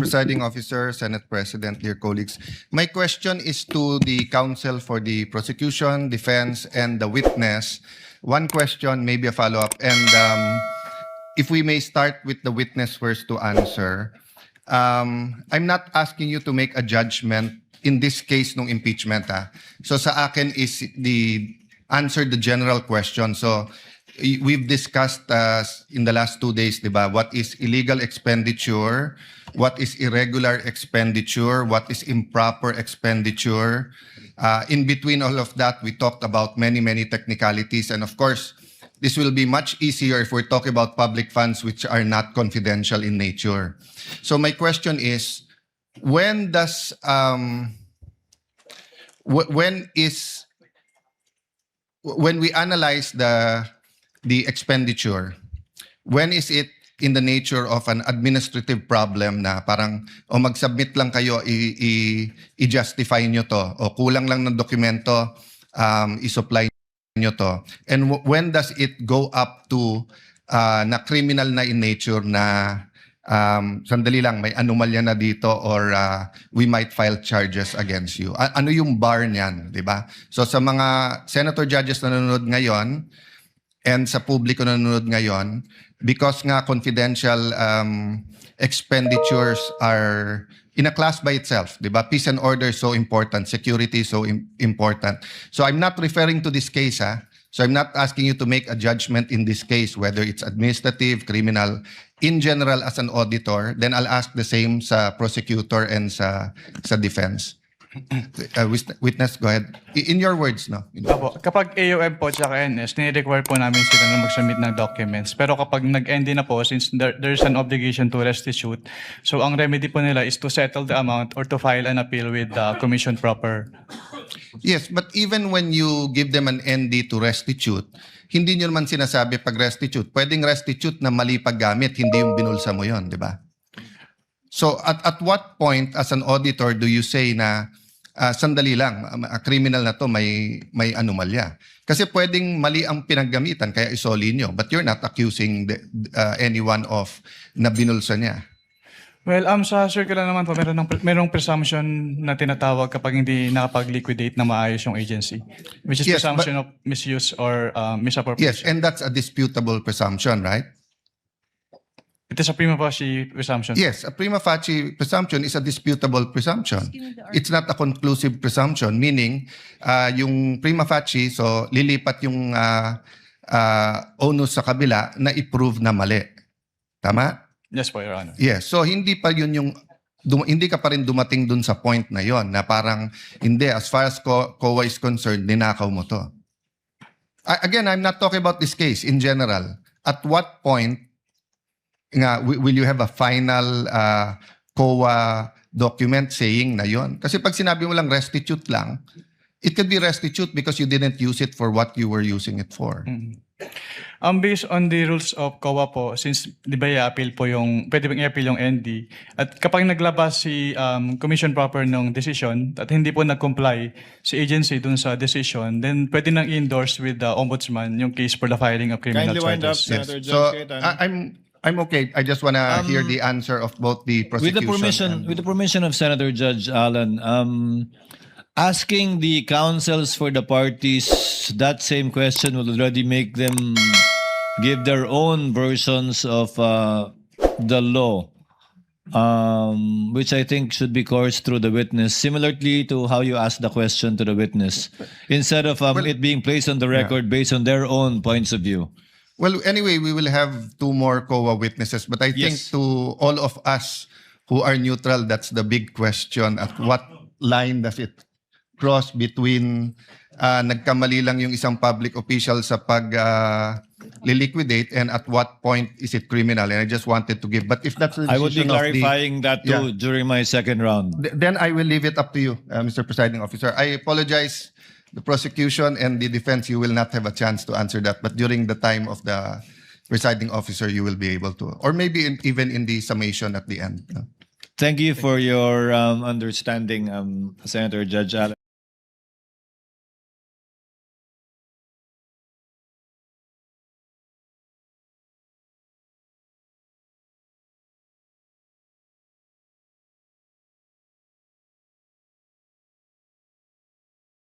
Presiding Officer, Senate President, dear colleagues. My question is to the counsel for the prosecution, defense, and the witness. One question, maybe a follow-up. And if we may start with the witness first to answer. I'm not asking you to make a judgment in this case ng impeachment. So sa akin is answer the general question. So we've discussed in the last 2 days, diba, what is illegal expenditure, what is irregular expenditure, what is improper expenditure. In between all of that, we talked about many technicalities. And of course, this will be much easier if we're talking about public funds which are not confidential in nature. So my question is, when we analyze the expenditure, when is it in the nature of an administrative problem na parang mag-submit lang kayo, i-justify nyo to, o kulang lang ng dokumento, i-supply nyo to, and when does it go up to na criminal na in nature na sandali lang, may anomalya na dito or we might file charges against you? Ano yung bar niyan, di ba? So sa mga senator judges na nanonood ngayon and sa publiko na nanonood ngayon, because nga confidential expenditures are in a class by itself, di ba? Peace and order is so important, security is so important. So I'm not referring to this case, So I'm not asking you to make a judgment in this case, whether it's administrative, criminal. In general, as an auditor, then I'll ask the same sa prosecutor and sa defense. Witness, go ahead. In your words, no? Opo. Kapag AOM po at NS, nire-require po namin sila na mag-submit ng documents. Pero kapag nag-end na po, since there's an obligation to restitute, so ang remedy po nila is to settle the amount or to file an appeal with the commission proper. Yes, but even when you give them an ND to restitute, hindi nyo naman sinasabi pag restitute. Pwedeng restitute na mali paggamit, hindi yung binulsa mo yon, di ba? So at what point as an auditor do you say na sandali lang, criminal na to, may anomalya? Kasi pwedeng mali ang pinaggamitan kaya isoli nyo, but you're not accusing anyone of na binulsa niya. Well, sa circular naman po, merong presumption na tinatawag kapag hindi nakapag-liquidate na maayos yung agency, which is presumption of misuse or misappropriation. Yes, and that's a disputable presumption, right? It is a prima facie presumption. Yes, a prima facie presumption is a disputable presumption. It's not a conclusive presumption, meaning yung prima facie, so lilipat yung onus sa kabila na i-prove na mali. Tama? Yes po, Your Honor. Yes, so hindi pa yun yung hindi ka pa rin dumating dun sa point na yon na parang hindi, as far as COA is concerned, ninakaw mo to. Again, I'm not talking about this case in general. At what point nga will you have a final COA document saying na yon? Kasi pag sinabi mo lang restitute lang, it could be restitute because you didn't use it for what you were using it for. Based on the rules of COA po, since di ba i-appeal po pwede bang i-appeal yung ND, at kapag naglabas si commission proper ng decision at hindi po nag-comply si agency dun sa decision, then pwede nang i-endorse with the ombudsman yung case for the filing of criminal Kindly wind up, charges. Senator So John I'm okay. I just want to hear the answer of both the prosecution. With the permission of Senator Judge Allen, asking the counsels for the parties that same question will already make them give their own versions of the law, which I think should be coursed through the witness, similarly to how you asked the question to the witness, instead of it being placed on the record based on their own points of view. Well, anyway, we will have 2 more COA witnesses, but I think to all of us who are neutral, that's the big question. At what line does it cross between nagkamali lang yung isang public official sa liquidate and at what point is it criminal? And I just wanted to give, but if that's the I would be decision of clarifying that too during my second round. then I will leave it up to you, Mr. Presiding Officer. I apologize, the prosecution and the defense, you will not have a chance to answer that, but during the time of the presiding officer, you will be able to, or maybe even in the summation at the end. Thank you for your understanding, Senator Judge Allen.